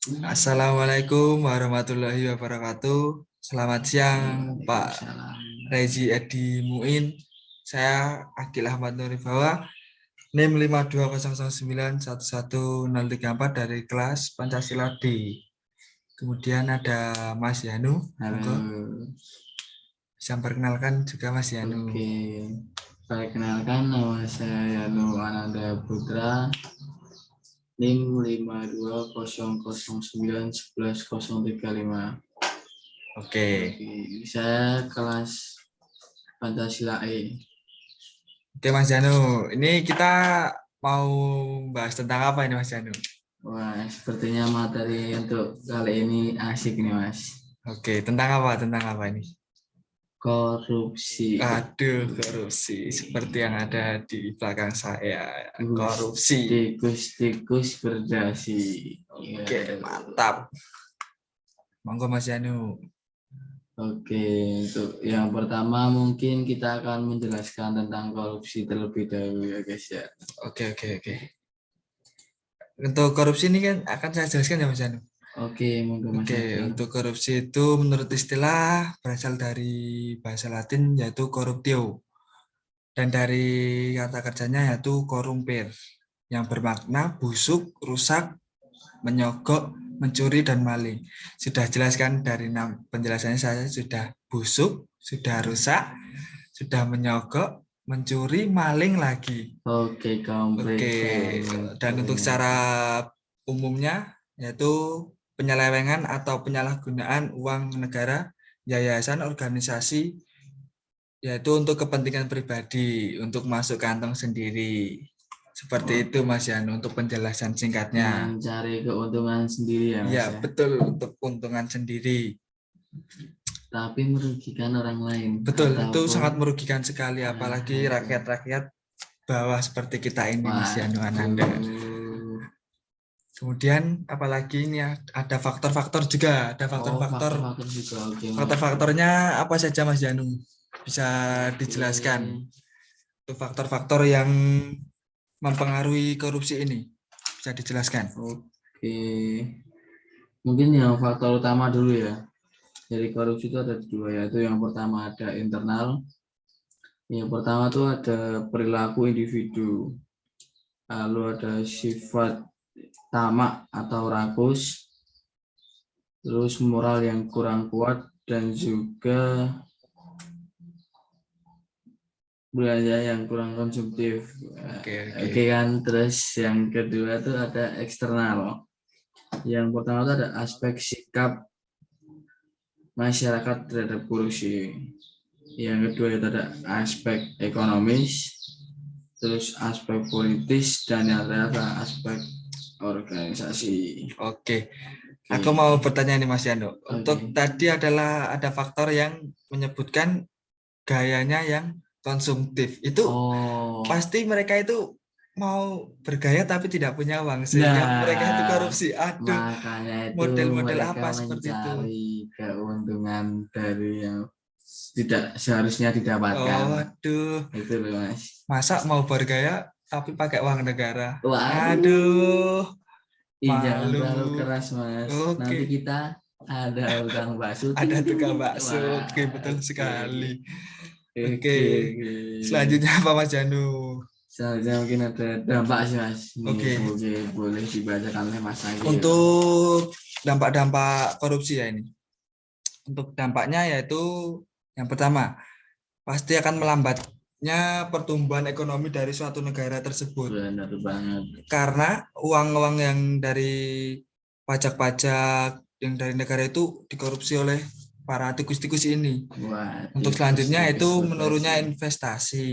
Assalamualaikum warahmatullahi wabarakatuh. Selamat siang, Pak Waalaikumsalam. Rezi Edi Muin. Saya Akil Ahmad Nuribawa, NIM 52009111034 dari kelas Pancasila D. Kemudian ada Mas Yanu. Monggo Halo. bisa perkenalkan juga Mas Yanu. Oke. Perkenalkan, nama saya Yanu Ananda Putra, NIM 52009111035. Oke. Saya kelas Pancasila E. Oke Mas Yanu, ini kita mau bahas tentang apa ini Mas Yanu? Wah, sepertinya materi untuk kali ini asik nih, Mas. Oke, tentang apa? Tentang apa ini? Korupsi. Aduh, korupsi seperti yang ada di belakang saya. Korupsi. Tikus-tikus berdasi. Oke, mantap. Monggo Mas Yanu. Oke, untuk yang pertama mungkin kita akan menjelaskan tentang korupsi terlebih dahulu ya guys ya. Oke. Untuk korupsi ini kan akan saya jelaskan ya Mas Yanu. Oke, monggo Mas Oke, Agil. untuk korupsi itu menurut istilah berasal dari bahasa Latin yaitu corruptio. Dan dari kata kerjanya yaitu corrumper, yang bermakna busuk, rusak, menyogok, mencuri, dan maling. Sudah jelaskan dari penjelasannya saya sudah busuk, sudah rusak, sudah menyogok, mencuri, maling lagi. Oke, komplit Oke, banget. dan untuk secara umumnya yaitu penyelewengan atau penyalahgunaan uang negara, yayasan, organisasi, yaitu untuk kepentingan pribadi, untuk masuk kantong sendiri. Seperti itu Mas Yanu untuk penjelasan singkatnya. Mencari keuntungan sendiri ya Mas Iya, ya. betul, untuk keuntungan sendiri. Tapi merugikan orang lain. Betul, itu Ataupun sangat merugikan sekali, apalagi rakyat-rakyat bawah seperti kita ini, Mas Yanu Ananda. waduh. Kemudian apalagi ini ada faktor-faktor juga, ada faktor-faktor. Faktor-faktor juga. Oke, Mas. Faktor-faktornya apa saja Mas Yanu? Bisa dijelaskan. Itu faktor-faktor yang mempengaruhi korupsi ini. Bisa dijelaskan. Oke. Mungkin yang faktor utama dulu ya. Dari korupsi itu ada dua, yaitu yang pertama ada internal. Yang pertama itu ada perilaku individu, lalu ada sifat tamak atau rakus, terus moral yang kurang kuat, dan juga budaya yang kurang konsumtif. Oke kan, terus yang kedua itu ada eksternal. Yang pertama itu ada aspek sikap masyarakat terhadap korupsi. Yang kedua itu ada aspek ekonomis, terus aspek politis, dan yang terakhir aspek organisasi. Oke. Aku mau bertanya nih Mas Yando. Untuk Oke. tadi adalah ada faktor yang menyebutkan gayanya yang konsumtif. Itu pasti mereka itu mau bergaya tapi tidak punya uang sehingga mereka itu korupsi. Aduh, makanya itu model-model mereka apa seperti itu? mencari keuntungan dari yang tidak seharusnya didapatkan. Oh, aduh. Itu loh Mas. Masa mau bergaya tapi pakai uang negara? Waduh. Aduh, Jangan malu. terlalu keras Mas. Nanti Oke. kita ada tukang bakso. Ada Ting, ting, tukang ting. bakso. Wah, Oke, betul oke. sekali. Oke. Oke, oke. Selanjutnya apa Mas Janu? Selanjutnya mungkin ada dampak sih Mas. Oke. Ini boleh dibacakan oleh Mas Agil. Untuk dampak-dampak korupsi ya ini. Untuk dampaknya yaitu yang pertama, pasti akan melambatnya pertumbuhan ekonomi dari suatu negara tersebut. Benar banget. Karena uang-uang yang dari pajak-pajak yang dari negara itu dikorupsi oleh para tikus-tikus ini. Wah, Untuk selanjutnya itu tikus menurunnya berdasi. investasi.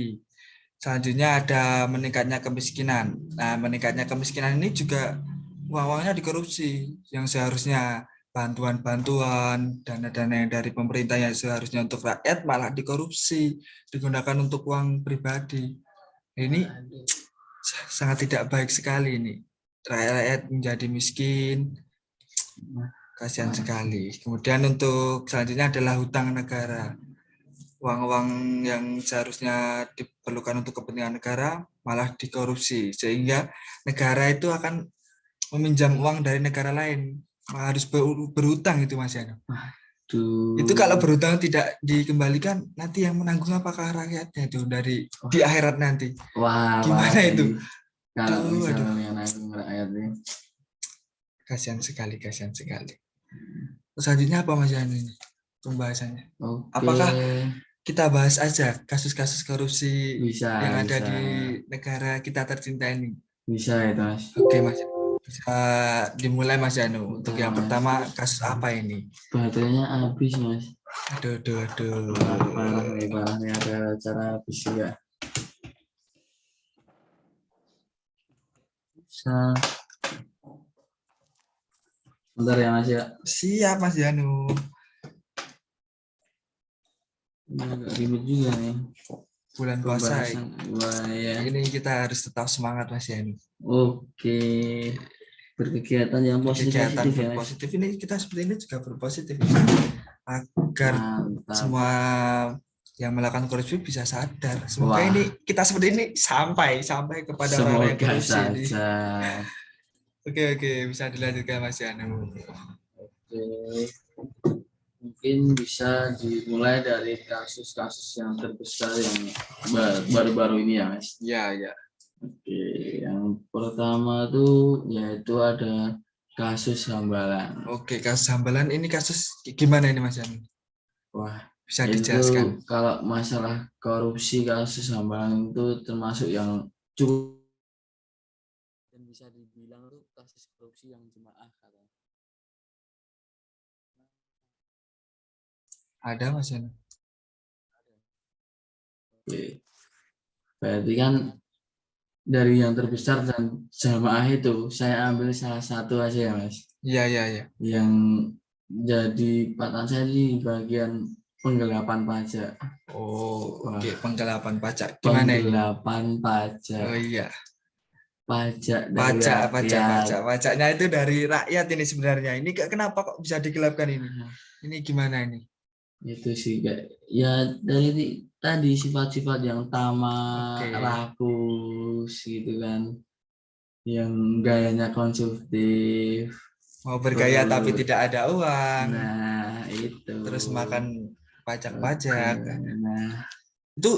Selanjutnya ada meningkatnya kemiskinan. Nah, meningkatnya kemiskinan ini juga uang-uangnya dikorupsi yang seharusnya bantuan-bantuan, dana-dana yang dari pemerintah yang seharusnya untuk rakyat malah dikorupsi, digunakan untuk uang pribadi. Ini sangat tidak baik sekali ini. Rakyat menjadi miskin, kasihan sekali. Kemudian untuk selanjutnya adalah hutang negara. Uang-uang yang seharusnya diperlukan untuk kepentingan negara malah dikorupsi, sehingga negara itu akan meminjam uang dari negara lain harus berhutang itu Mas Yano. Duh. Itu kalau berhutang tidak dikembalikan, nanti yang menanggung apakah rakyatnya itu di akhirat nanti? Wah, Gimana itu? Kalau Aduh, misalnya nanggung rakyat nih. kasihan sekali, kasihan sekali. Selanjutnya apa Mas Yano ini pembahasannya? Oke. Apakah kita bahas aja kasus-kasus korupsi Bisa, yang ada bisa. di negara kita tercinta ini? Bisa itu Mas. Oke Mas, bisa dimulai Mas Yano. Untuk yang Mas. pertama, kasus apa ini? Baterainya habis Mas. Aduh. Parah nih ada acara habis juga. Bisa. Bentar ya Mas ya. Siap Mas Yano. Ini agak ribet juga nih. Bulan puasa. Wah, ya. Ini kita harus tetap semangat Mas Yano. Oke. Berkegiatan yang positif ya Mas. Positif ini kita seperti ini juga berpositif agar semua yang melakukan korupsi bisa sadar. Semoga ini kita seperti ini sampai kepada orang yang korupsi ini. Oke, bisa dilanjutkan Mas Yano. Oke. Mungkin bisa dimulai dari kasus-kasus yang terbesar yang baru-baru ini ya Mas. Iya. Oke, yang pertama tuh yaitu ada kasus Hambalang. Oke, kasus Hambalang ini kasus gimana ini Mas Yano? Wah, bisa dijelaskan. Kalau masalah korupsi kasus Hambalang itu termasuk yang cukup dan bisa dibilang tuh kasus korupsi yang jemaah katanya. Ada Mas Yano. Oke. Berarti kan dari yang terbesar dan jamaah itu saya ambil salah satu aja ya Mas. Iya. Yang jadi patan saya di bagian penggelapan pajak. Oke. Penggelapan pajak. Gimana penggelapan pajak. Oh iya. Pajaknya itu dari rakyat ini sebenarnya. Ini kenapa kok bisa digelapkan ini? Ini gimana ini? Itu sih kayak ya dari tadi sifat-sifat yang tamak, rakus gitu kan, yang gayanya konsumtif, mau bergaya tapi tidak ada uang. Nah itu. Terus makan pajak. Nah itu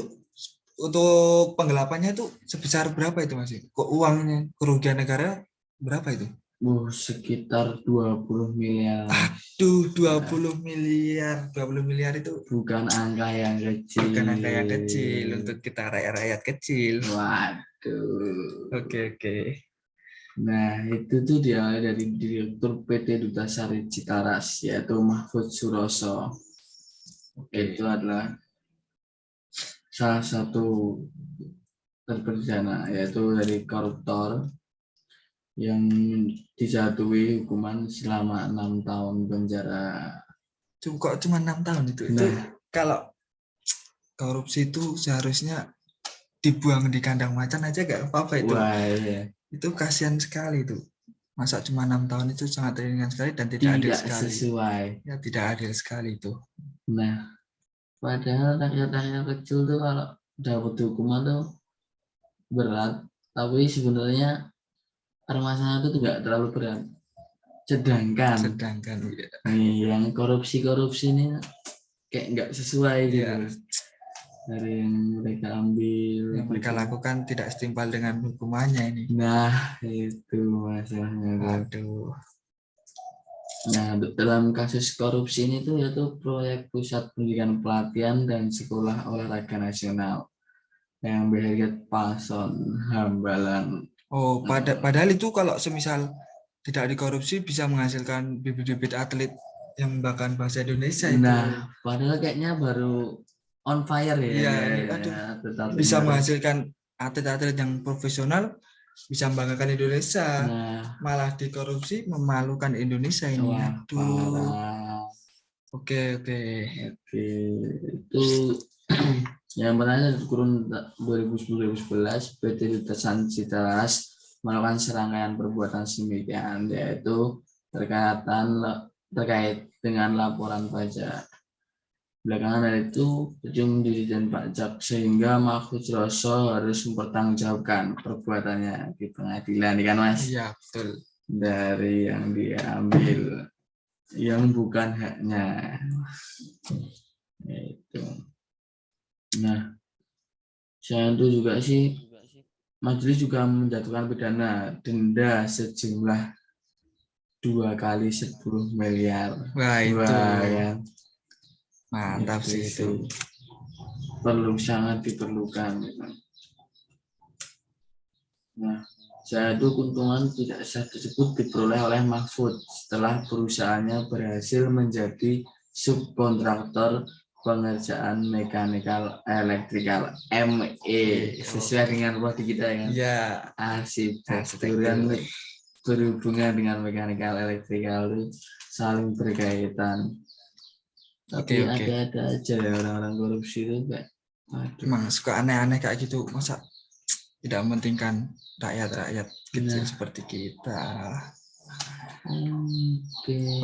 untuk penggelapannya itu sebesar berapa itu Mas? Kok uangnya kerugian negara berapa itu? Sekitar 20 miliar. Aduh, 20 miliar. 20 miliar itu bukan angka yang kecil. Bukan angka yang kecil untuk kita rakyat kecil. Waduh. Oke. Nah, itu tuh dia dari Direktur PT Duta Sari Citaras, yaitu Mahfud Suroso. Itu adalah salah satu terpidana, yaitu dari koruptor yang dijatuhi hukuman selama 6 tahun penjara. Kok cuma 6 tahun itu? Itu kalau korupsi itu seharusnya dibuang di kandang macan aja gak apa-apa itu. Wah, iya. Itu kasihan sekali itu. Masa cuma 6 tahun itu sangat ringan sekali dan tidak adil sekali. Sesuai. Ya tidak adil sekali itu. Nah, padahal rakyat-rakyat kecil tuh kalau dapat hukuman tuh berat, tapi sebenarnya permasalahan itu tidak terlalu berat. Sedangkan yang korupsi ini kayak nggak sesuai gitu. Dari yang mereka ambil, yang mereka lakukan tidak setimpal dengan hukumannya ini. Nah, itu masalahnya. Aduh. Nah, dalam kasus korupsi ini tuh yaitu proyek pusat pendidikan pelatihan dan sekolah olahraga nasional yang berharga Pason Hambalang. Padahal itu kalau semisal tidak dikorupsi bisa menghasilkan bibit-bibit atlet yang membanggakan bangsa Indonesia itu. Nah, padahal kayaknya baru on fire ya. Bisa menghasilkan atlet-atlet yang profesional, bisa membanggakan Indonesia. Malah dikorupsi, memalukan Indonesia ini. Oke. Itu yang pertama kurun 2010-2011 PT Duta Sari Citaras melakukan serangkaian perbuatan sedemikian, yaitu terkait dengan laporan pajak. Belakangan dari itu ujung Dirjen Pajak sehingga Mahfud Suroso harus mempertanggungjawabkan perbuatannya di pengadilan, kan Mas? Iya, betul. dari yang diambil yang bukan haknya. Itu. Nah, selain itu juga sih majelis juga menjatuhkan pidana denda sejumlah 2 kali 10 miliar. Wah, itu Wah, ya. mantap sih itu. Perlu sangat diperlukan. Nah, saldo keuntungan tidak sah tersebut diperoleh oleh Mahfud setelah perusahaannya berhasil menjadi subkontraktor pengerjaan mekanikal elektrikal ME sesuai dengan prodi kita ya. Iya, Arsitektur dan berhubungan dengan mekanikal elektrikal itu saling berkaitan. Tapi oke. ada aja ya orang-orang korupsi itu kayak aduh. Emang suka aneh-aneh kayak gitu, masa tidak mementingkan rakyat kecil seperti kita.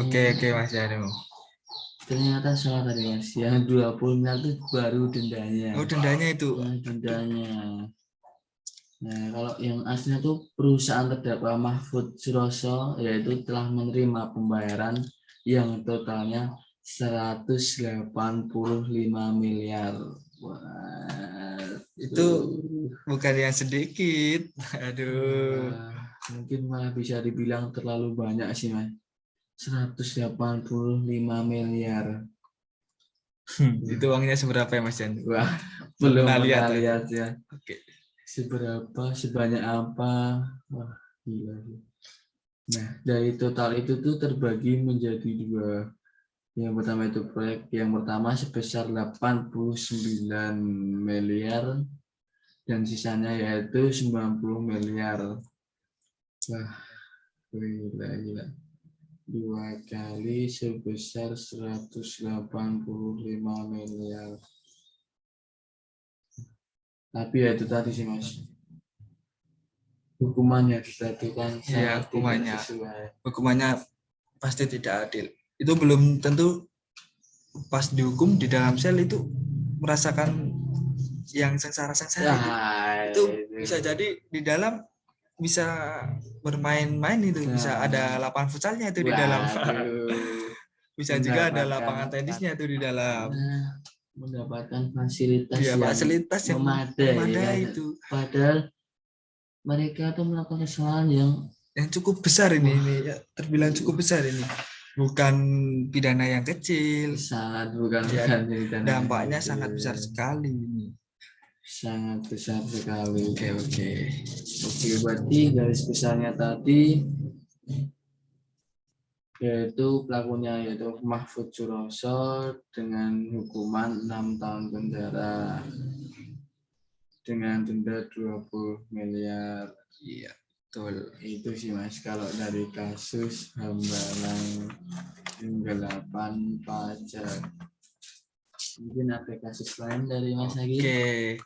Oke Mas Janu. Ternyata salah tadi Mas, yang 20 miliar itu baru dendanya. Oh, dendanya itu. Dendanya. Nah, kalau yang aslinya tuh perusahaan terdakwa Mahfud Suroso yaitu telah menerima pembayaran yang totalnya 185 miliar. Wah, Itu bukan yang sedikit. Aduh. Mungkin malah bisa dibilang terlalu banyak sih Mas. 185 miliar. Itu uangnya seberapa ya Mas Jan? Wah, belum pernah lihat ya. Oke. Seberapa, sebanyak apa? Wah, gila. Nah, dari total itu tuh terbagi menjadi 2. Yang pertama itu proyek yang pertama sebesar 89 miliar dan sisanya yaitu 90 miliar. Wah, gila. 2 kali sebesar 185 miliar. Tapi ya itu tadi sih Mas. Hukumannya disatukan Iya, sangat tidak sesuai. Hukumannya pasti tidak adil. Itu belum tentu pas dihukum di dalam sel itu merasakan yang sengsara-sengsara itu bisa jadi di dalam bisa bermain-main itu, bisa ada lapangan futsalnya itu di dalam. Bisa juga ada lapangan tenisnya itu di dalam. Mendapatkan fasilitas fasilitas yang memadai itu. Padahal mereka tuh melakukan kesalahan yang cukup besar ini ya, terbilang cukup besar ini. Bukan pidana yang kecil. Sangat bukan ya, pidana. Dampaknya sangat besar sekali ini. Sangat besar sekali. Oke. Berarti garis besarnya tadi yaitu pelakunya yaitu Mahfud Suroso dengan hukuman 6 tahun penjara dengan denda 20 miliar. Iya, betul. Itu sih Mas kalau dari kasus hambalang penggelapan pajak. Mungkin ada kasus lain dari Mas Agi? Oke.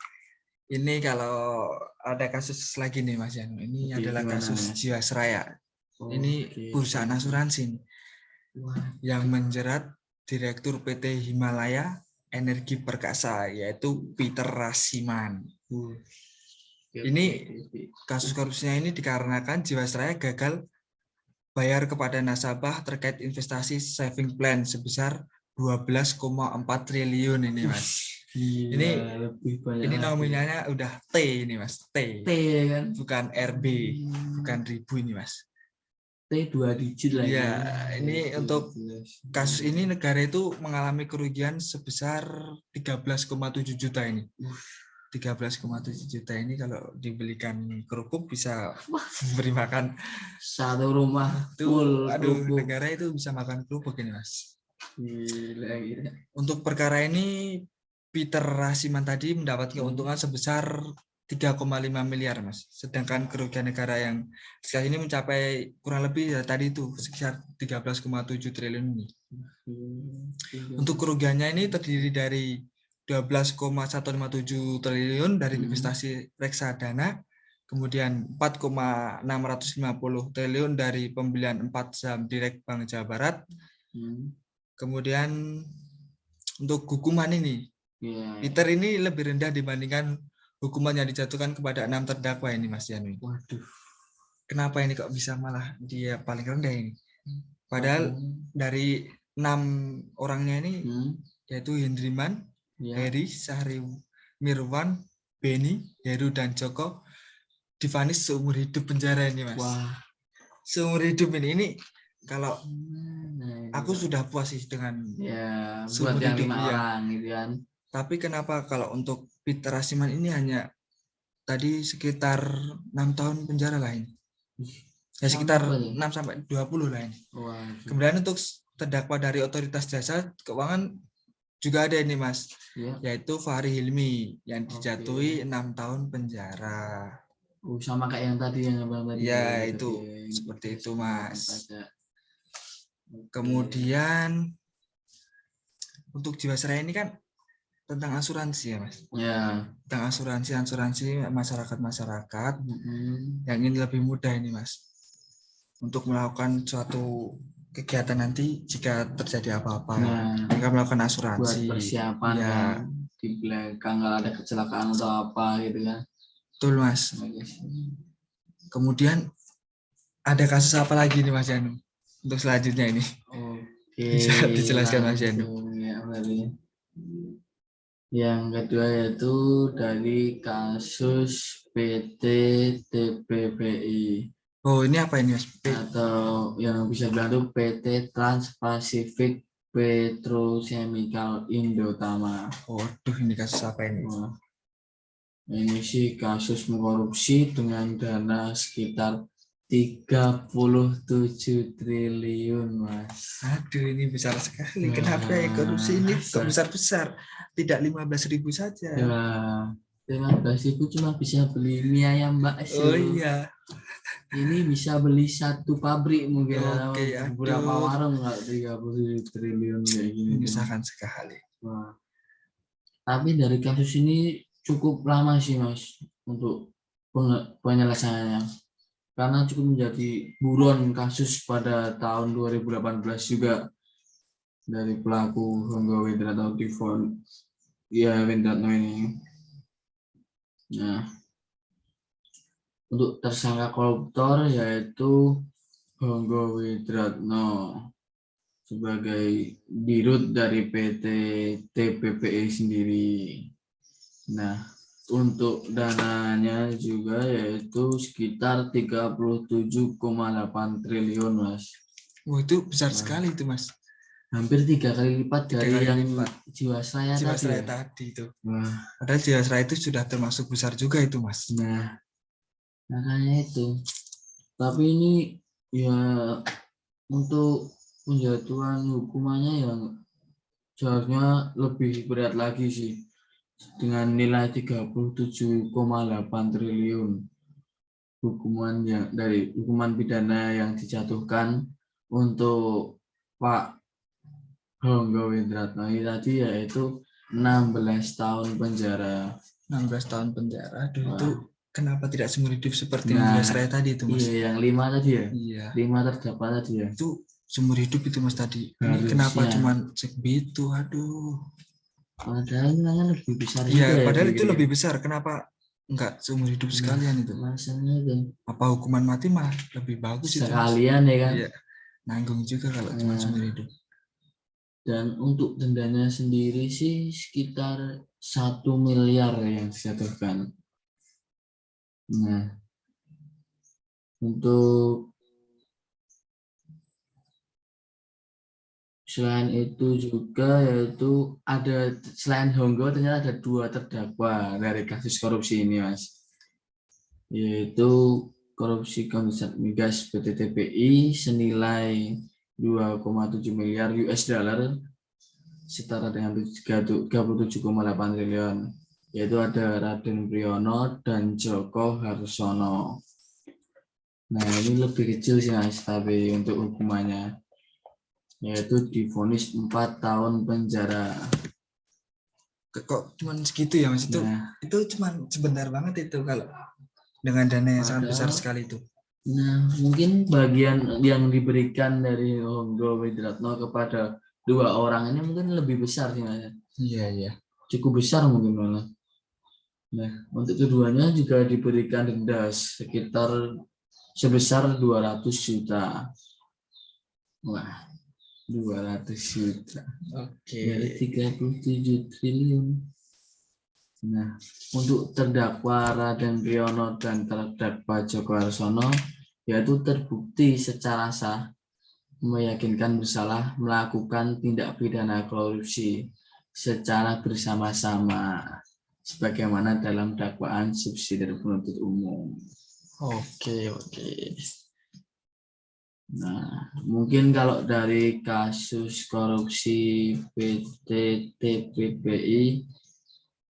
Ini kalau ada kasus lagi nih Mas Yanu. Ini adalah kasus Jiwasraya. Ini perusahaan asuransi yang menjerat Direktur PT Himalaya Energi Perkasa yaitu Peter Rasiman. Ini kasus korupsinya ini dikarenakan Jiwasraya gagal bayar kepada nasabah terkait investasi saving plan sebesar 12,4 triliun ini Mas. Ini nominalnya udah T ini Mas, T kan, bukan RB, bukan ribu ini Mas. T 2 digit lagi. Ya, ini untuk kasus ini negara itu mengalami kerugian sebesar 13,7 juta ini. 13,7 juta ini kalau dibelikan kerupuk bisa beri makan satu rumah full. Aduh, negara itu bisa makan kerupuk ini Mas. Gila. Untuk perkara ini Peter Rasiman tadi mendapat keuntungan sebesar 3,5 miliar Mas. Sedangkan kerugian negara yang sekali ini mencapai kurang lebih ya tadi itu sekitar 13,7 triliun ini. Untuk kerugiannya ini terdiri dari 12,157 triliun dari investasi reksadana, kemudian 4,650 triliun dari pembelian 4 saham Direct Bank Jawa Barat. Kemudian untuk hukuman ini, Peter ini lebih rendah dibandingkan hukuman yang dijatuhkan kepada 6 terdakwa ini Mas Yanu. Waduh. kenapa ini kok bisa malah dia paling rendah ini? Padahal dari 6 orangnya ini yaitu Hendriman, Ya. Heri, Syahri, Mirwan, Beni, Heru, dan Joko divonis seumur hidup penjara ini, Mas. Wah. Seumur hidup ini kalau Nah, aku sudah puas sih dengan ya buat seumur yang hidup 5 ya. orang gitu kan. Tapi kenapa kalau untuk Peter Asiman ini hanya tadi sekitar 6 tahun penjara lah ini. Ya sekitar 6 sampai 20 lah ini. Wah. Kemudian untuk terdakwa dari Otoritas Jasa Keuangan juga ada ini, Mas. Ya. Yaitu Fahri Hilmi yang dijatuhi 6 tahun penjara. Sama kayak yang tadi yang abang tadi. Ya, itu seperti itu, Mas. Kemudian untuk Jiwasraya ini kan tentang asuransi ya, Mas. Ya. Tentang asuransi masyarakat yang ingin lebih mudah ini, Mas, untuk melakukan suatu kegiatan nanti jika terjadi apa-apa. Mereka melakukan asuransi. Buat persiapan ya. Kan, di belakang kalau ada kecelakaan atau apa gitu kan. Betul, Mas. Kemudian ada kasus apa lagi nih, Mas Janu? Untuk selanjutnya ini. Oke. Bisa dijelaskan, Mas Janu? Ya, yang kedua yaitu dari kasus PT TPPI. Oh, ini apa ini, Mas? Atau yang bisa bilang itu PT Trans-Pacific Petrochemical Indotama. Waduh, ini kasus apa ini? Ini sih kasus korupsi dengan dana sekitar 37 triliun, Mas. Aduh, ini besar sekali. Kenapa ya korupsi ini kok besar-besar? Tidak 15.000 saja. Ya, 15.000 cuma bisa beli mie ayam bakso. Oh iya. Ini bisa beli 1 pabrik mungkin. Oke, beberapa warung nggak 37 triliun kayak gini. Menyusahkan sekali. Wah. Tapi dari kasus ini cukup lama sih, Mas, untuk penyelesaiannya. Karena cukup menjadi buron kasus pada tahun 2018 juga dari pelaku Honggo Widrato Tivon Widrato ini. Nah, untuk tersangka koruptor yaitu Honggo Widratno sebagai dirut dari PT TPPI sendiri. Nah, untuk dananya juga yaitu sekitar 37,8 triliun, Mas. Wah, itu besar sekali itu, Mas. Hampir 3 kali lipat dari yang Jiwasraya tadi itu. Padahal Jiwasraya itu sudah termasuk besar juga itu, Mas. Nah, makanya itu. Tapi ini ya untuk penjatuhan hukumannya yang seharusnya lebih berat lagi sih. Dengan nilai 37,8 triliun hukuman pidana yang dijatuhkan untuk Pak Honggo Widratno tadi yaitu 16 tahun penjara. 16 tahun penjara. Aduh, itu kenapa tidak seumur hidup seperti yang Jiwasraya tadi itu, Mas? Iya, yang 5 tadi ya. Iya. 5 terdakwa tadi ya. Itu seumur hidup itu, Mas, tadi. Ini kenapa cuma segitu? Aduh. Padahal nilainya lebih besar. Iya, padahal itu lebih besar. Kenapa enggak seumur hidup sekalian itu? Masalahnya itu. Apa hukuman mati mah lebih bagus itu? Sekalian ya kan? Iya. Nanggung juga kalau cuma seumur hidup. Dan untuk dendanya sendiri sih sekitar 1 miliar yang dijatuhkan. Nah, untuk selain itu juga yaitu ada selain Honggo ternyata ada 2 terdakwa dari kasus korupsi ini, Mas. Yaitu korupsi kondensat migas PT TPI senilai 2,7 miliar US dollar setara dengan 37,8 triliun. Yaitu ada Raden Priyono dan Joko Harsono. Nah, ini lebih kecil sih, Mas, tapi untuk hukumannya yaitu divonis 4 tahun penjara. Kok cuma segitu ya, Mas? Itu cuma sebentar banget itu kalau dengan dana yang sangat besar sekali itu. Nah, mungkin bagian yang diberikan dari Honggo Widratno kepada 2 orang ini mungkin lebih besar sih, Mas. Iya. Cukup besar mungkin malah. Nah, untuk keduanya juga diberikan denda sekitar sebesar 200 juta. Wah, 200 juta. Dari 37 triliun. Nah, untuk terdakwa Raden Priyono dan terdakwa Joko Harsono, yaitu terbukti secara sah meyakinkan bersalah melakukan tindak pidana korupsi secara bersama-sama, sebagaimana dalam dakwaan subsidi penuntut umum. Oke. Nah, mungkin kalau dari kasus korupsi PT TPPI,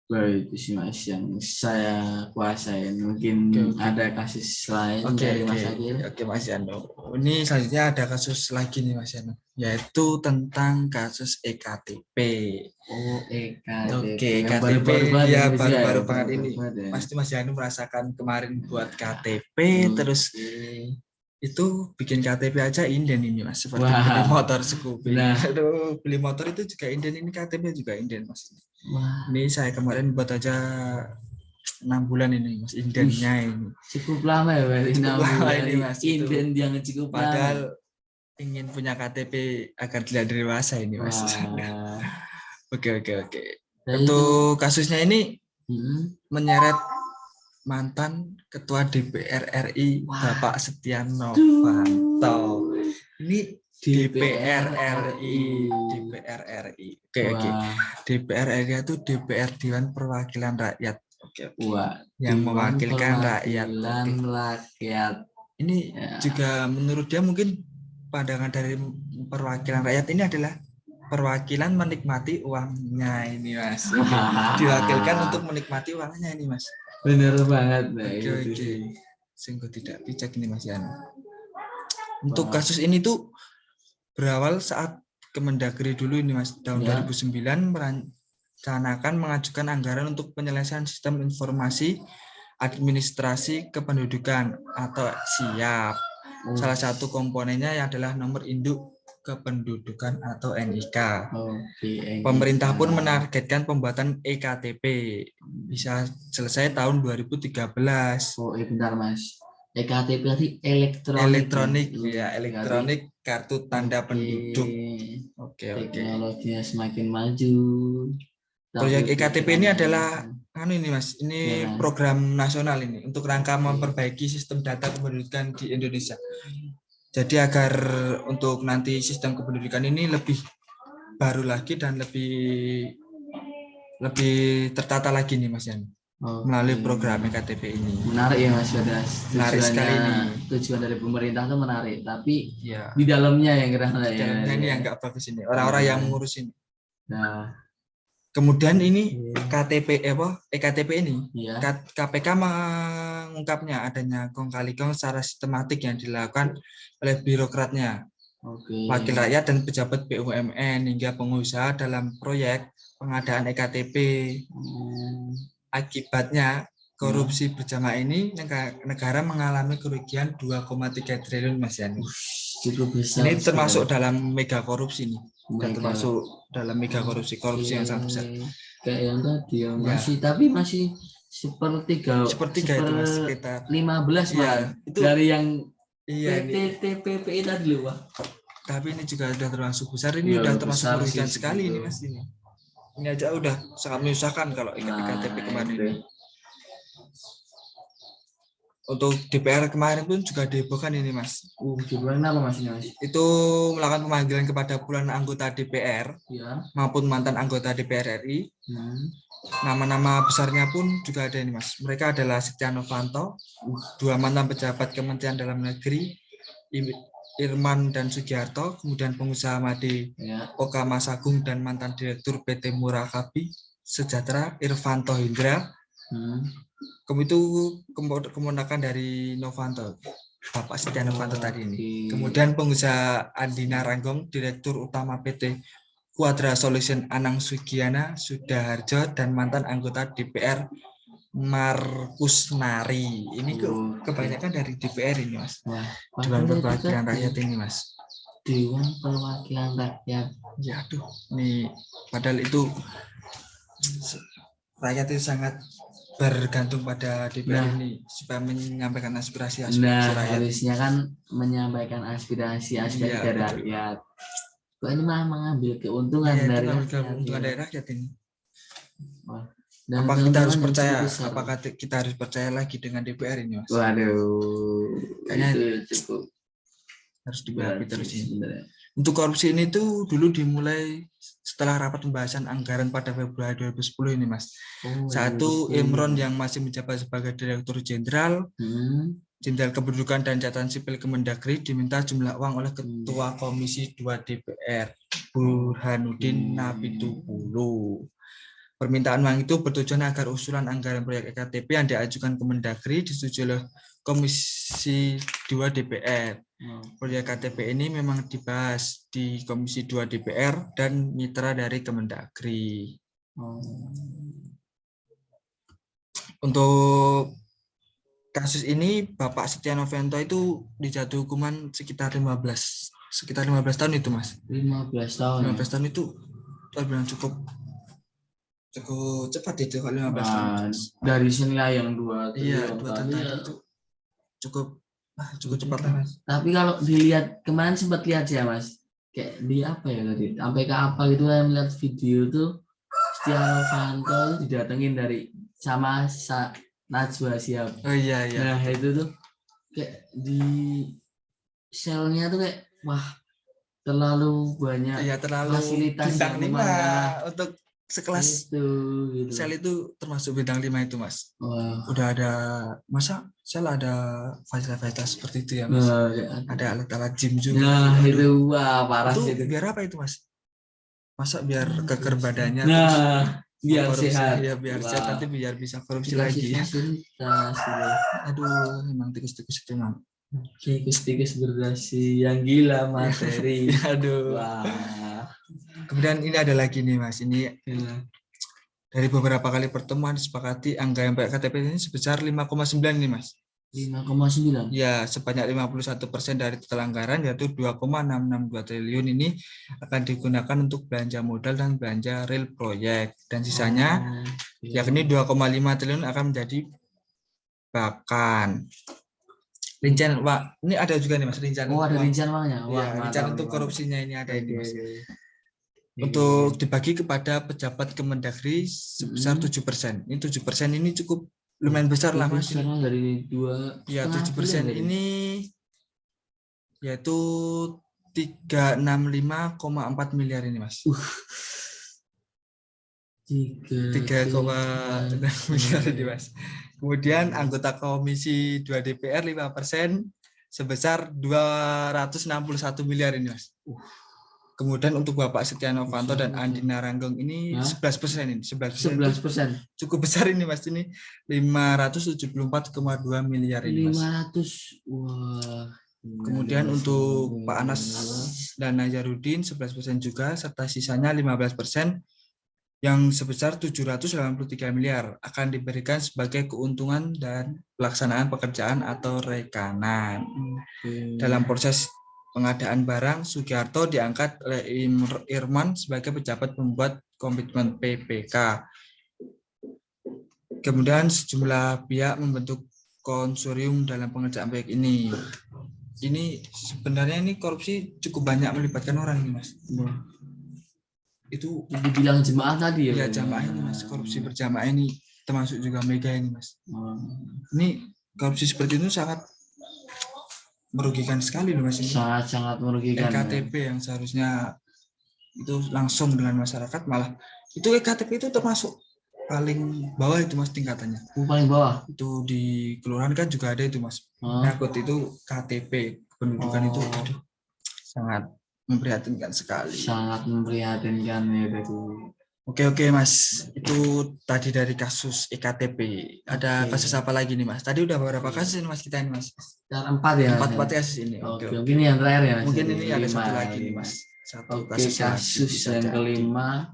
baik itu sih Mas yang saya kuasain. Mungkin Oke. ada kasus lain dari Mas Agil. Oke Mas Yano. Ini selanjutnya ada kasus lagi nih Mas Yano, yaitu tentang kasus EKTP. Oh, Oke, EKTP yang KTP baru-baru banget ya ini sih ya, baru-baru banget baru-baru ini. banget ya. Pasti Mas Yano merasakan kemarin buat KTP, terus Oke. itu bikin KTP aja inden ini Mas, seperti Wah, beli motor Scoopy. nah. Aduh, beli motor itu juga inden, ini KTP juga inden Mas. Wah, Ini saya kemarin buat aja 6 bulan ini Mas, indennya ini. cukup lama ya, berarti Cukup 6 lama bulan. ini Mas. Itu. Inden jangan cukup lama. Padahal ingin punya KTP agar tidak dewasa ini Mas. Wah, Oke. dari itu, Untuk kasusnya ini hmm, menyeret mantan Ketua DPR RI Wah. Bapak Setia Novanto. Ini DPR DPR RI. Oke. DPR RI itu DPR Dewan Perwakilan Rakyat. Oke. Wah, Yang Dewan mewakilkan rakyat. Perwakilan Rakyat. Ini Ya. juga menurut dia mungkin pandangan dari perwakilan rakyat ini adalah perwakilan menikmati uangnya ini Mas. Diwakilkan untuk menikmati uangnya ini Mas. Bener banget. Oke. Sungguh tidak bijak ini Mas Yan. Untuk kasus ini tuh berawal saat Kemendagri dulu ini Mas, tahun 2009 merencanakan mengajukan anggaran untuk penyelesaian sistem informasi administrasi kependudukan atau SIAP. Salah satu komponennya adalah nomor induk kependudukan atau NIK. Pemerintah pun menargetkan pembuatan EKTP bisa selesai tahun 2013. Oh, bentar Mas. EKTP tadi elektronik. Elektronik kartu tanda penduduk. Oke. Teknologinya semakin maju. Proyek EKTP ini adalah ini Mas, ini program nasional ini untuk rangka memperbaiki sistem data kependudukan di Indonesia. Jadi agar untuk nanti sistem kependudukan ini lebih baru lagi dan lebih tertata lagi nih Mas Yan. Melalui program EKTP ini. Menarik ya Mas Yodas. Menarik sekali ini. Tujuan dari pemerintah itu menarik, tapi ya, di dalamnya yang kira-kira ya. Dalamnya ini yang nggak bagus ini. Orang-orang yang mengurus ini. Nah, kemudian ini EKTP ini KPK mengungkapnya adanya kong kali kong secara sistematik yang dilakukan oleh birokratnya, wakil rakyat dan pejabat BUMN hingga pengusaha dalam proyek pengadaan EKTP. Akibatnya korupsi berjamaah ini negara mengalami kerugian 2,3 triliun Mas Yani. Cukup besar. Ini termasuk dalam mega korupsi nih. Termasuk dalam mega korupsi yang sangat besar. Kayak yang tadi ya, tapi masih sepertiga itu Mas, sekitar 15 ya, itu dari yang PT TPPI tadi loh, Pak. Tapi ini juga sudah termasuk besar, ini sudah termasuk merugikan sekali ini Mas ini. Ini aja udah sangat menyusahkan kalau EKTP kemarin ini. Untuk DPR kemarin pun juga dihebohkan ini Mas. Gimana apa Mas? Itu melakukan pemanggilan kepada puluhan anggota DPR maupun mantan anggota DPR RI. Nama-nama besarnya pun juga ada ini Mas. Mereka adalah Setia Novanto, 2 mantan pejabat Kementerian Dalam Negeri, Irman dan Sugiharto, kemudian pengusaha Made Oka Masagung dan mantan direktur PT Murakabi Sejahtera Irvanto Hindra. Kemudian dari Novanto, Bapak Setia Novanto tadi ini. Kemudian pengusaha Andi Naranggong, direktur utama PT Quadra Solution Anang Sugiana Sudaharjo dan mantan anggota DPR Markus Nari. Ini kebanyakan dari DPR ini Mas. Dewan Perwakilan Rakyat ini Mas. Dewan Perwakilan Rakyat. Ya aduh, ini padahal itu rakyat itu sangat bergantung pada DPR Nah. ini supaya menyampaikan aspirasi Nah, rakyat. harusnya kan menyampaikan aspirasi Iya, dari betul. rakyat. Kok ini malah mengambil keuntungan Iya, itu dari ngambil rakyat. keuntungan Ya. dari rakyat ini. Wah, dan Apakah kita harus keuntungan yang percaya? cukup besar. Apakah kita harus percaya lagi dengan DPR ini, Mas? Waduh, Kayaknya itu cukup harus berat dibahas terus sih ini. sebenarnya. Untuk korupsi ini tuh dulu dimulai setelah rapat pembahasan anggaran pada Februari 2010 ini, Mas. Saat itu Imron yang masih menjabat sebagai Direktur Jenderal Jenderal Kependudukan dan Catatan Sipil Kemendagri diminta jumlah uang oleh Ketua Komisi 2 DPR Burhanuddin Napitupulu. Permintaan uang itu bertujuan agar usulan anggaran proyek EKTP yang diajukan Kemendagri disetujui oleh Komisi 2 DPR. Proyek KTP ini memang dibahas di Komisi 2 DPR dan mitra dari Kemendagri. Untuk kasus ini Bapak Setia Novanto itu dijatuhi hukuman sekitar 15 tahun itu, Mas. 15 tahun. 15 tahun itu terbilang cukup cepat itu kalau 15 tahun. Dari senilai yang 2 Iya, 2 tahun tadi tadi itu cukup cepat lah, Mas. Tapi kalau dilihat kemarin sempat lihat ya, Mas. Kayak di apa ya tadi? Sampai ke apa gitu saya melihat video tuh Setia Novanto didatengin dari sama Najwa Shihab. Oh iya. Nah, itu tuh kayak di selnya tuh kayak wah terlalu banyak. Iya, terlalu fasilitas bintang yang 5 untuk sekelas itu, gitu. sel itu termasuk bintang 5 itu, Mas. Wah. Udah ada, masa sel ada fasilitas seperti itu ya, Mas? Ada alat-alat gym juga. Nah, itu wah parah itu itu. Biar apa itu, Mas? Masa biar keker badannya terus biar korupsi, sehat. Ya biar sehat, nanti biar bisa korupsi dikasih lagi. Fasilitas gitu. Aduh, emang tikus-tikus itu memang. Tikus-tikus berdasi yang gila materi. Aduh. Wah. Kemudian ini ada lagi nih, Mas. Ini dari beberapa kali pertemuan disepakati anggaran proyek KTP ini sebesar 5,9 nih, Mas. 5,9. Ya, sebanyak 51% dari total anggaran yaitu 2,662 triliun ini akan digunakan untuk belanja modal dan belanja real proyek, dan sisanya yakni 2,5 triliun akan menjadi bahkan rincian Pak. Ini ada juga nih, Mas, rincian. Ada rincian uangnya. Wah, ya, rincian untuk korupsinya ini ada ini, Mas. Untuk dibagi kepada pejabat Kemendagri sebesar 7%. Ini 7% ini cukup lumayan besar lah, Mas. Dari 2. Ya, 7% ini yaitu 365,4 miliar ini, Mas. 3,6 miliar ini, Mas. Kemudian anggota Komisi 2 DPR 5% sebesar 261 miliar ini, Mas. Kemudian untuk Bapak Setia Novanto dan Andi Narogong ini 11% ini. 11% cukup besar ini, Mas. Ini 574,2 miliar ini, Mas. 500. Wah. Kemudian untuk Pak Anas dan Nazarudin 11% juga, serta sisanya 15% yang sebesar 783 miliar akan diberikan sebagai keuntungan dan pelaksanaan pekerjaan atau rekanan. Dalam proses pengadaan barang, Sugiharto diangkat oleh Irman sebagai pejabat pembuat komitmen PPK. Kemudian sejumlah pihak membentuk konsorsium dalam pengerjaan proyek ini. Ini sebenarnya ini korupsi cukup banyak melibatkan orang ini, Mas. Itu dibilang jemaah tadi ya? Iya, jamaah ini, Mas. Korupsi berjamaah ini termasuk juga mega ini, Mas. Ini korupsi seperti itu sangat merugikan sekali loh, Mas. Sangat merugikan. EKTP yang seharusnya itu langsung dengan masyarakat, malah itu EKTP itu termasuk paling bawah itu, Mas, tingkatannya. Paling bawah? Itu di kelurahan kan juga ada itu, Mas. Nyangkut itu KTP kependudukan itu, aduh, sangat memprihatinkan sekali. Sangat memprihatinkan ya itu. Oke, Mas. Itu tadi dari kasus EKTP. Ada kasus apa lagi nih, Mas? Tadi udah beberapa kasus ini, Mas, kita ini, Mas. 4 ya? 4 kasus ini. Oke. Mungkin yang terakhir ya, Mas. Mungkin ini ada satu lagi nih, Mas. Satu kasus yang kelima,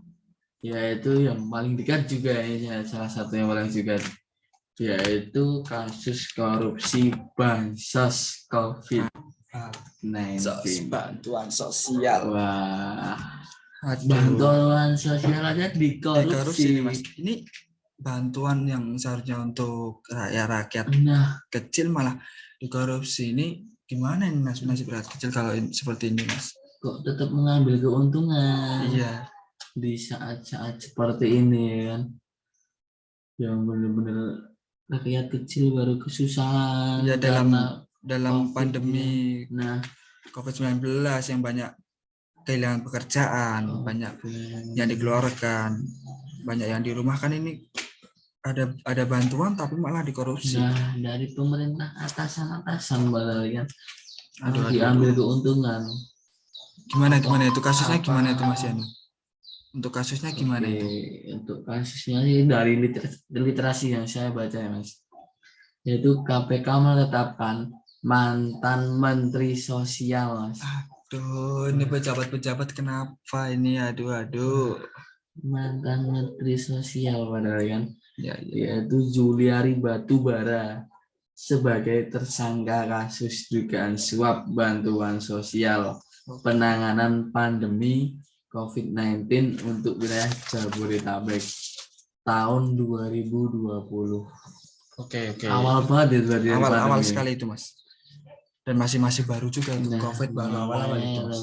yaitu yang paling dekat juga ya, salah satu yang paling dekat, yaitu kasus korupsi bansos COVID-19. Bantuan sosial. Wah. Bantuan sosial aja dikorupsi. Mas. Ini bantuan yang seharusnya untuk rakyat Nah, kecil malah dikorupsi. Ini gimana ini Mas, nasib rakyat kecil kalau seperti ini Mas? kok tetap mengambil keuntungan Iya, di saat-saat seperti ini kan, yang benar-benar rakyat kecil baru iya kesusahan dalam karena COVID ya. pandemi Nah, COVID-19 yang banyak kehilangan pekerjaan, banyak yang dikeluarkan, banyak yang dirumahkan, ini ada bantuan tapi malah dikorupsi. nah dari pemerintah atasan-atasan padahal kan malah Aduh, diambil aduh. keuntungan. Gimana itu kasusnya, Apa? gimana itu Mas Yani? Untuk kasusnya gimana Oke, itu? untuk kasusnya ini dari literasi yang saya baca ya Mas, yaitu KPK menetapkan mantan Menteri Sosial Mas. Aduh, ini pejabat-pejabat kenapa ini? Aduh, aduh. Mantan Menteri Sosial padahal kan, Ya, ya. yaitu Juliari Batubara sebagai tersangka kasus dugaan suap bantuan sosial penanganan pandemi COVID-19 untuk wilayah Jabodetabek tahun 2020. Oke. Awal banget itu dari Awal pandemi. sekali itu Mas. Dan masih baru juga itu, Nah, COVID baru awal-awal itu Mas.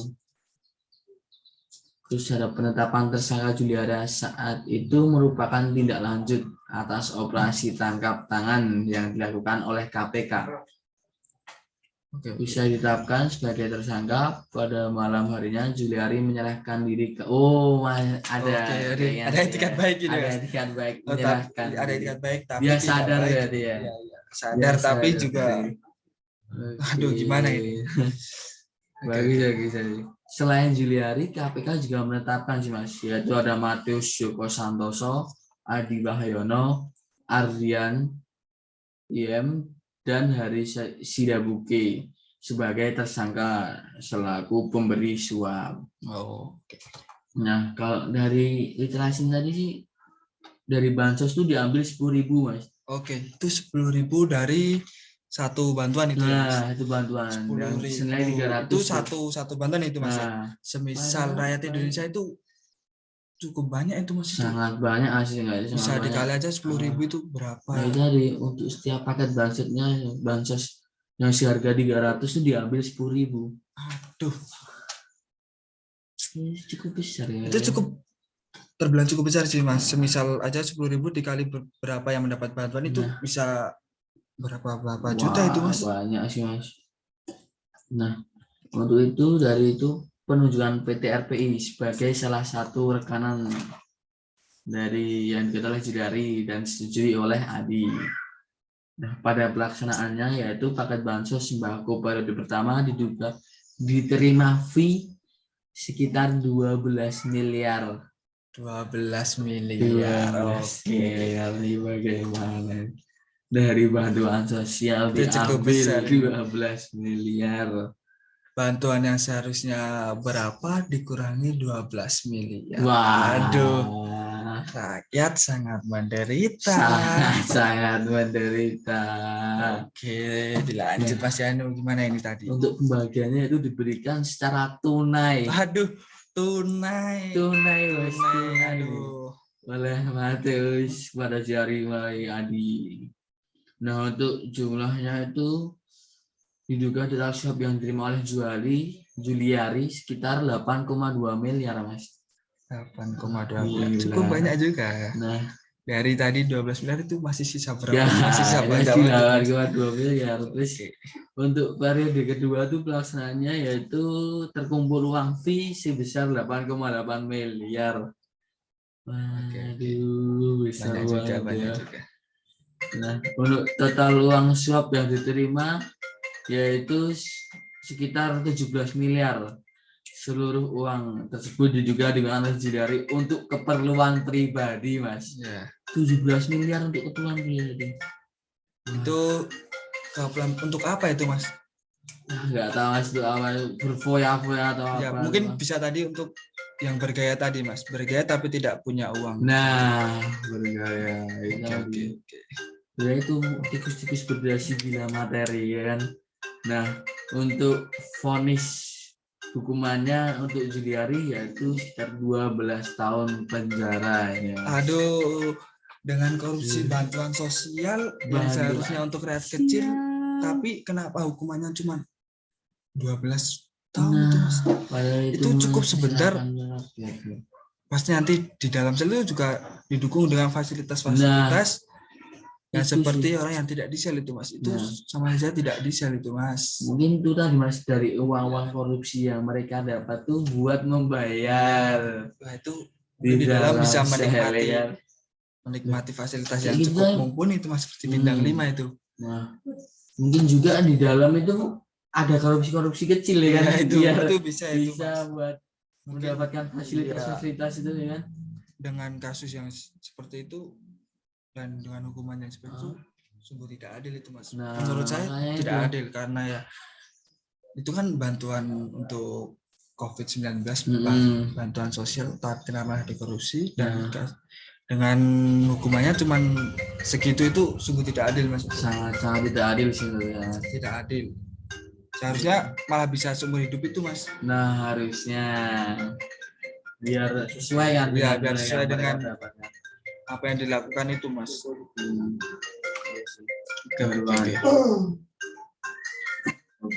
Terus ada penetapan tersangka Juliara saat itu merupakan tindak lanjut atas operasi tangkap tangan yang dilakukan oleh KPK. Oke. Bisa ditetapkan sebagai tersangka pada malam harinya Juliari menyerahkan diri ke ada etikat baik ini ada Mas. etikat baik Oh, menyerahkan ada diri. etikat baik tapi Dia tidak sadar baik. berarti ya. Iya. Sadar Dia tapi sadar juga diri. aduh gimana ini? Bagus. Selain Juliari, KPK juga menetapkan sih Mas, yaitu ada Matius Joko Santoso, Adi Wahyono, Ardian IM, dan Hari Sidabuke sebagai tersangka selaku pemberi suap. Oh, oke. Nah, kalau dari literasi tadi sih, dari bansos tuh diambil 10.000 Mas. Oke, itu 10.000 dari satu bantuan itu ya Mas. Nah, itu bantuan yang 10.000 senilai 300 itu tuh. satu bantuan itu Mas ya. Nah, Semisal rakyat Indonesia itu cukup banyak itu Mas, itu. sangat banyak asli nggak sih, Bisa sangat banyak. dikali aja 10.000 itu berapa? Nah, jadi untuk setiap paket bansosnya, bansos yang seharga 300 itu diambil 10.000. Aduh, Ini cukup besar ya. itu terbilang cukup besar sih Mas. Semisal aja 10.000 dikali berapa yang mendapat bantuan itu bisa berapa juta itu Mas. Banyak sih Mas. Nah, untuk itu dari itu penunjukan PT RPI sebagai salah satu rekanan dari yang diketahui Jidari dan disetujui oleh Adi. Nah, pada pelaksanaannya yaitu paket bansos sembako periode pertama diduga diterima fee sekitar 12 miliar. 12 miliar. 12 miliar ini bagaimana? Dari bantuan sosial Itu cukup diambil besar. 12 miliar. Bantuan yang seharusnya berapa dikurangi 12 miliar. Wah. Aduh. Rakyat sangat menderita. Sangat menderita. Oke, dilanjut Mas Yanu, gimana ini tadi? Untuk pembagiannya itu diberikan secara tunai. Aduh, tunai. Mas. Aduh. Oleh Matius pada Jari Mulai Adi. Nah, untuk jumlahnya itu diduga total suap yang diterima oleh Juliari sekitar 8,2 miliar Mas. 8,2 miliar. Cukup banyak juga. Nah, dari tadi 12 miliar itu masih sisa berapa? Ya, masih sisa banyak. 8,2 miliar. Terus untuk periode kedua itu pelaksanaannya yaitu terkumpul uang fee sebesar 8,8 miliar. Waduh, besar banget ya. Nah, untuk total uang suap yang diterima yaitu sekitar 17 miliar. Seluruh uang tersebut juga digunakan Juliari untuk keperluan pribadi, Mas. Ya. 17 miliar untuk keperluan pribadi. Itu untuk apa itu, Mas? Nggak tahu Mas, itu apa, berfoya-foya atau ya, apa. Mungkin apa. Bisa tadi untuk yang bergaya tadi, Mas. Bergaya tapi tidak punya uang. Nah, bergaya. Oke. Ya itu tikus-tikus berdasi bila materi, ya kan. Nah, untuk vonis hukumannya untuk Juliari yaitu sekitar 12 tahun penjara ya. Aduh, dengan korupsi bantuan sosial yang seharusnya untuk rakyat kecil, tapi kenapa hukumannya cuma 12 tahun itu Mas? Itu cukup sebentar. Pasti nanti di dalam sel itu juga didukung dengan fasilitas-fasilitas yang seperti orang yang tidak di sel itu Mas. Itu sama saja tidak di sel itu Mas. Mungkin itu tadi Mas, dari uang-uang korupsi yang mereka dapat tuh buat membayar. Nah, itu di dalam bisa menikmati fasilitas yang cukup mumpuni itu Mas, seperti bintang 5 itu. Nah, mungkin juga di dalam itu ada korupsi kecil ya kan, itu bisa buat mendapatkan fasilitas itu ya kan. Dengan kasus yang seperti itu dan dengan hukuman yang seperti itu sungguh tidak adil itu Mas. Menurut saya tidak adil karena ya itu kan bantuan untuk COVID-19, bantuan sosial, tapi kenapa dikorupsi dan dengan hukumannya cuma segitu itu sungguh tidak adil Mas. Sangat tidak adil sih ya. Tidak adil. Seharusnya malah bisa seumur hidup itu Mas. Nah, harusnya biar sesuai kan, biar sesuai dengan apa yang dilakukan itu Mas.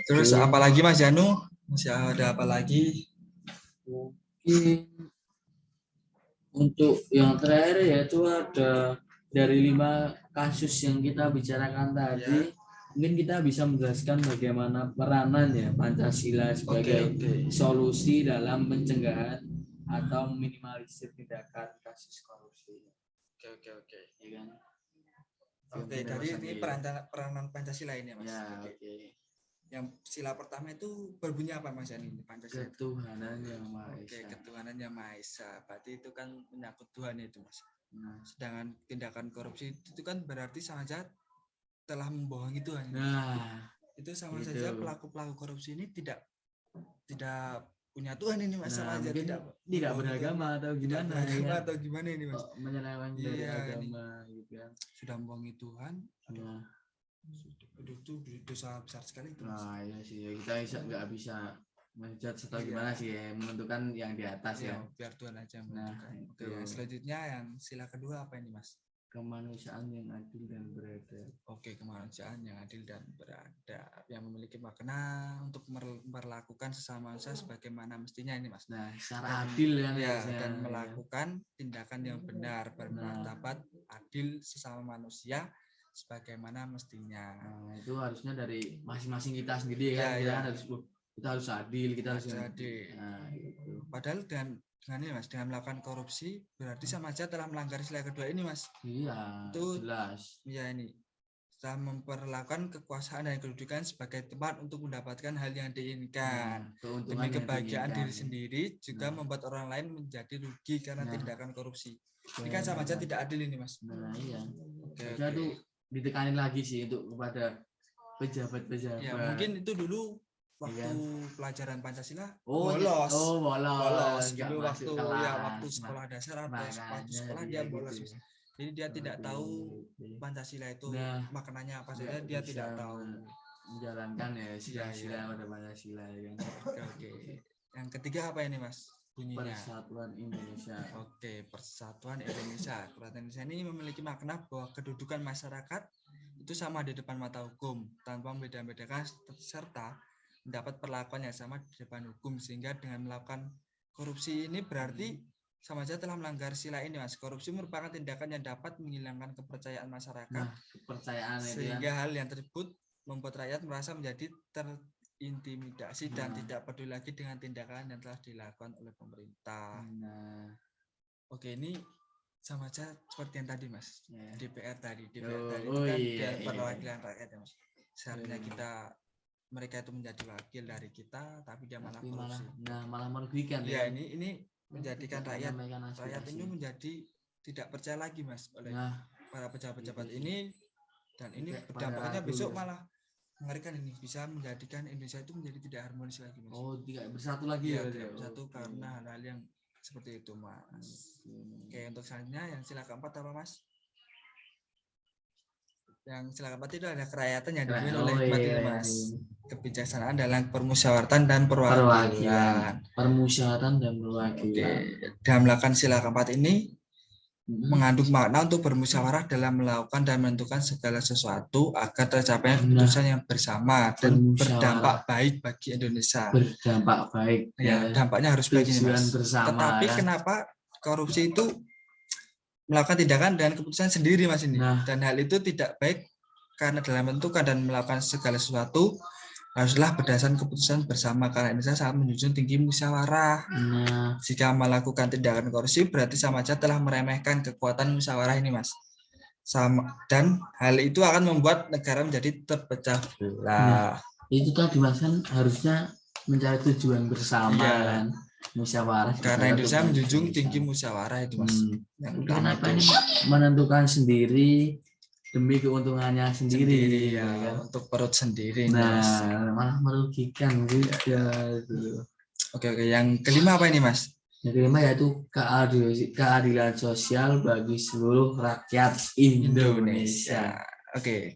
Terus apa lagi Mas Janu? Masih ada apa lagi? Mungkin untuk yang terakhir yaitu ada dari 5 kasus yang kita bicarakan tadi. Mungkin kita bisa menjelaskan bagaimana peranan ya Pancasila sebagai solusi dalam pencegahan atau meminimalisir tindakan kasus korupsi. Oke. Ya kan? Tadi ini peranan Pancasila ini Mas. Ya, Yang sila pertama itu berbunyi apa Mas Yani? Pancasila. Ketuhanan yang Maha Esa. Ketuhanan yang Maha Esa. Berarti itu kan menyangkut Tuhan itu Mas. Sedangkan tindakan korupsi itu kan berarti sama saja telah membohongi Tuhan. Itu sama saja pelaku-pelaku korupsi ini tidak punya Tuhan ini Mas, sama aja tidak beragama atau gimana atau gimana ini Mas, menyeleweng dari agama gitu kan, sudah membohongi Tuhan. Itu dosa besar sekali itu Mas. Iya sih, kita nggak bisa menjudge atau gimana sih ya, menentukan yang di atas ya. Biar Tuhan aja menentukan. Selanjutnya yang sila kedua apa ini Mas? Kemanusiaan yang adil dan beradab. Kemanusiaan yang adil dan beradab, yang memiliki makna untuk memperlakukan sesama manusia sebagaimana mestinya ini Mas. Secara adil dan melakukan tindakan yang benar, bermartabat, adil sesama manusia sebagaimana mestinya. Itu harusnya dari masing-masing kita sendiri kan, kita harus adil, kita harus adil. Gitu. Padahal dengan ini Mas, dengan melakukan korupsi berarti sama saja telah melanggar sila kedua ini Mas. Iya, itu jelas. Iya, ini telah memperlakukan kekuasaan dan kedudukan sebagai tempat untuk mendapatkan hal yang diinginkan. Demi kebahagiaan diri sendiri juga membuat orang lain menjadi rugi karena tindakan korupsi. Ini kan sama saja tidak adil ini Mas. Iya. Jadi itu ditekanin lagi sih untuk kepada pejabat-pejabat. Ya, mungkin itu dulu waktu pelajaran Pancasila bolos gitu, waktu sekolah dasar atau waktu sekolah dia bolos. Jadi dia tidak tahu Pancasila itu maknanya apa saja, dia tidak tahu menjalankan sila-sila pada Pancasila ya kan. Yang ketiga apa ini Mas bunyinya? Persatuan Indonesia. Persatuan Indonesia. Persatuan Indonesia ini memiliki makna bahwa kedudukan masyarakat itu sama di depan mata hukum tanpa membeda-bedakan serta mendapat perlakuan yang sama di depan hukum, sehingga dengan melakukan korupsi ini berarti sama saja telah melanggar sila ini Mas. Korupsi merupakan tindakan yang dapat menghilangkan kepercayaan masyarakat, sehingga hal yang tersebut membuat rakyat merasa menjadi terintimidasi dan tidak peduli lagi dengan tindakan yang telah dilakukan oleh pemerintah. Ini sama saja seperti yang tadi Mas, DPR tadi itu kan perwakilan rakyat ya Mas. Seharusnya mereka itu menjadi wakil dari kita, tapi dia malah korupsi. Malah merugikan. Ini menjadikan rakyat ini menjadi tidak percaya lagi Mas oleh para pejabat-pejabat ini, dan ini berdampaknya besok malah mengerikan, ini bisa menjadikan Indonesia itu menjadi tidak harmonis lagi Mas. Tidak bersatu lagi tidak bersatu karena hal-hal yang seperti itu Mas. Untuk selanjutnya yang sila keempat apa Mas? Yang sila keempat itu ada kerakyatan yang dipimpin oleh hikmat ini Mas. Kebijaksanaan dalam permusyawaratan dan perwakilan. Permusyawaratan dan perwakilan. Dalam melakukan sila keempat ini mengandung makna untuk bermusyawarah dalam melakukan dan menentukan segala sesuatu agar tercapai keputusan yang bersama dan berdampak baik bagi Indonesia. Berdampak baik. Ya, dampaknya harus baik ini, Tujuan Mas. bersama. Tetapi kenapa korupsi itu melakukan tindakan dan keputusan sendiri, Mas ini? Dan hal itu tidak baik karena dalam menentukan dan melakukan segala sesuatu haruslah berdasarkan keputusan bersama, karena Indonesia sangat menjunjung tinggi musyawarah. Jika melakukan tindakan korupsi berarti sama saja telah meremehkan kekuatan musyawarah ini, Mas. Dan hal itu akan membuat negara menjadi terpecah belah. Itu tadi, Mas, kan harusnya mencari tujuan bersama, kan, musyawarah. Karena Indonesia menjunjung tinggi musyawarah itu, Mas. Kenapa ini menentukan sendiri demi keuntungannya sendiri ya, kan? Untuk perut sendiri. Malah merugikan juga. Oke, yang kelima apa ini, Mas? Yang kelima yaitu keadilan sosial bagi seluruh rakyat Indonesia. Oke.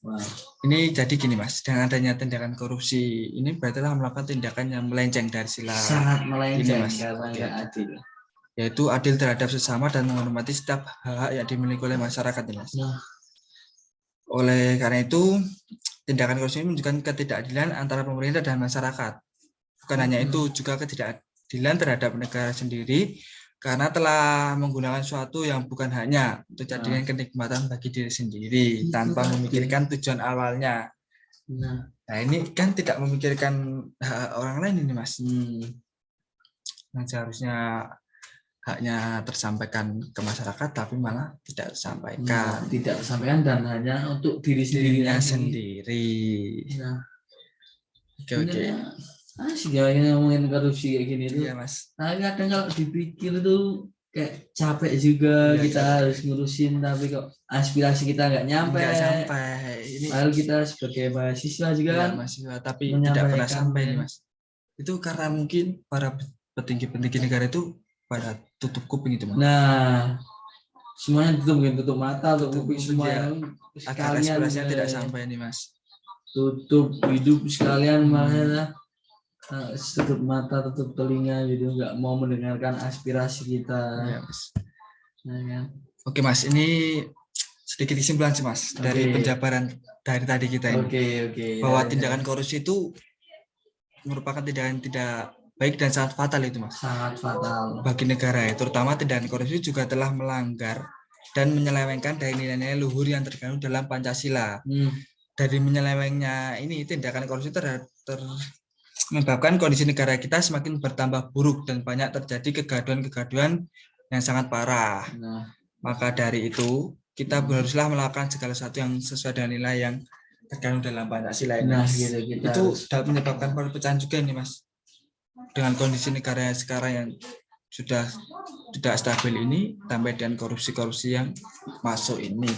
Wow. Ini jadi gini, Mas, dengan adanya tindakan korupsi ini berarti melakukan tindakan yang melenceng dari sila. Sangat melenceng, Mas. Karena nggak adil. Yaitu adil terhadap sesama dan menghormati setiap hak yang dimiliki oleh masyarakat, Mas. Oleh karena itu, tindakan korupsi menunjukkan ketidakadilan antara pemerintah dan masyarakat. Bukan hanya itu, juga ketidakadilan terhadap negara sendiri karena telah menggunakan sesuatu yang bukan hanya untuk jadikan kenikmatan bagi diri sendiri tanpa memikirkan tujuan awalnya. Nah, ini kan tidak memikirkan hak orang lain ini, Mas. Yang seharusnya haknya tersampaikan ke masyarakat tapi malah tidak tersampaikan. Tidak tersampaikan dan hanya untuk dirinya sendiri. Oke. Asik ya ngomongin korupsi kayak gini tuh. Iya, Mas. Nah, kadang kalau dipikir tuh kayak capek juga, kita harus ngurusin tapi kok aspirasi kita nggak nyampe. Lalu kita sebagai mahasiswa juga kan mahasiswa tapi tidak pernah sampai nih, Mas. Itu karena mungkin para petinggi-petinggi negara itu pada tutup kuping itu, Mas. Nah, semuanya tutup mata, tutup kuping semua. Agar aspirasinya tidak sampai nih, Mas. Tutup hidup sekalian malah tutup mata, tutup telinga gitu, nggak mau mendengarkan aspirasi kita. Ya, Mas. Oke, Mas, ini sedikit kesimpulan sih, Mas, dari penjabaran dari tadi kita ini. Bahwa tindakan korupsi itu merupakan tindakan tidak baik dan sangat fatal itu, Mas. Sangat fatal bagi negara, terutama tindakan korupsi juga telah melanggar dan menyelewengkan dari nilai-nilai luhur yang terkandung dalam Pancasila. Dari menyelewengnya ini tindakan korupsi menyebabkan kondisi negara kita semakin bertambah buruk dan banyak terjadi kegaduhan-kegaduhan yang sangat parah. Maka dari itu kita haruslah melakukan segala sesuatu yang sesuai dengan nilai yang terkandung dalam Pancasila ini. Itu dapat menyebabkan perpecahan juga nih, Mas. Dengan kondisi negara yang sekarang yang sudah tidak stabil ini, tambah dengan korupsi-korupsi yang masuk ini,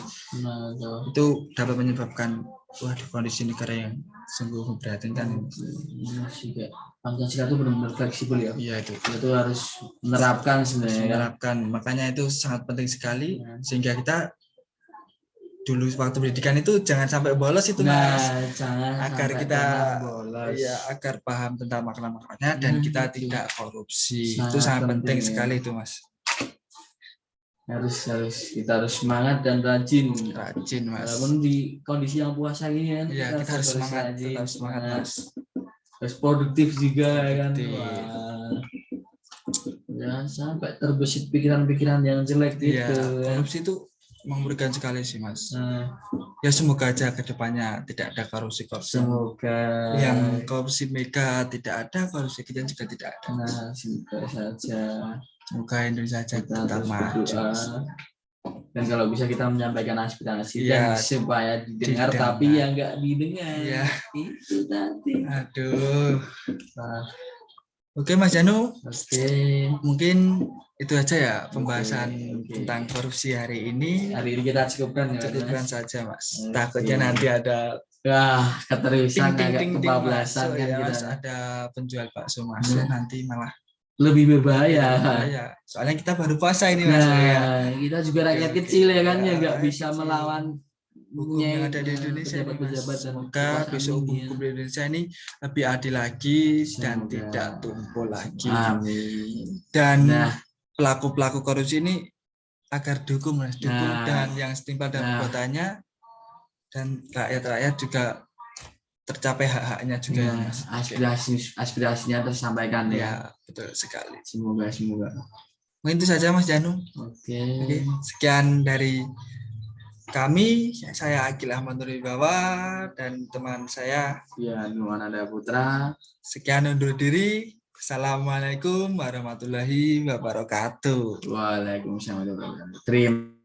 itu dapat menyebabkan kondisi negara yang sungguh memprihatinkan. Pancasila itu benar-benar fleksibel ya. Iya, itu harus menerapkan sebenarnya. Makanya itu sangat penting sekali sehingga kita dulu waktu pendidikan itu jangan sampai bolos itu, Mas. Agar kita agar paham tentang makna-maknanya dan kita tidak korupsi. Itu sangat penting sekali itu, Mas. Kita harus semangat dan rajin, Mas. Walaupun di kondisi yang puasa ini kan, kita harus semangat, tetap semangat, Mas. Harus produktif juga kan. Jangan sampai terbesit pikiran-pikiran yang jelek gitu. Korupsi itu mengerikan sekali sih, Mas. Ya semoga aja kedepannya tidak ada korupsi. Semoga yang korupsi mega tidak ada, korupsi kecil juga tidak ada. Semoga saja. Semoga Indonesia tetap maju. Dan kalau bisa kita menyampaikan aspirasi dan supaya didengar tapi yang nggak didengar. Itu tadi. Aduh. Oke, Mas Janu. Mungkin itu aja ya pembahasan tentang korupsi hari ini. Hari ini kita cukupkan saja, Mas. Takutnya nanti ada keterusan agak kebablasan kan, Mas, ada penjual bakso masuk nanti malah lebih berbahaya. Soalnya kita baru puasa ini, Mas. Kita juga rakyat kecil ya kan, ya nggak bisa melawan hukum yang ada di Indonesia. Semoga besok hukum di Indonesia ini lebih adil lagi dan tidak tumpul lagi. Amin. Dan pelaku-pelaku korupsi ini agar dukung Nah, dan yang setimpal dalam nah, perbuatannya, dan rakyat-rakyat juga tercapai hak-haknya juga ya nah, Mas. Oke. aspirasinya tersampaikan ya. Ya, betul sekali. Semoga. Mungkin itu saja Mas Janu. Oke. Oke, sekian dari kami, saya Akil Ahmad Nuribawa dan teman saya. Ya, Nuwanada Putra. Sekian undur diri. Assalamualaikum warahmatullahi wabarakatuh. Waalaikumsalam warahmatullahi wabarakatuh. Terima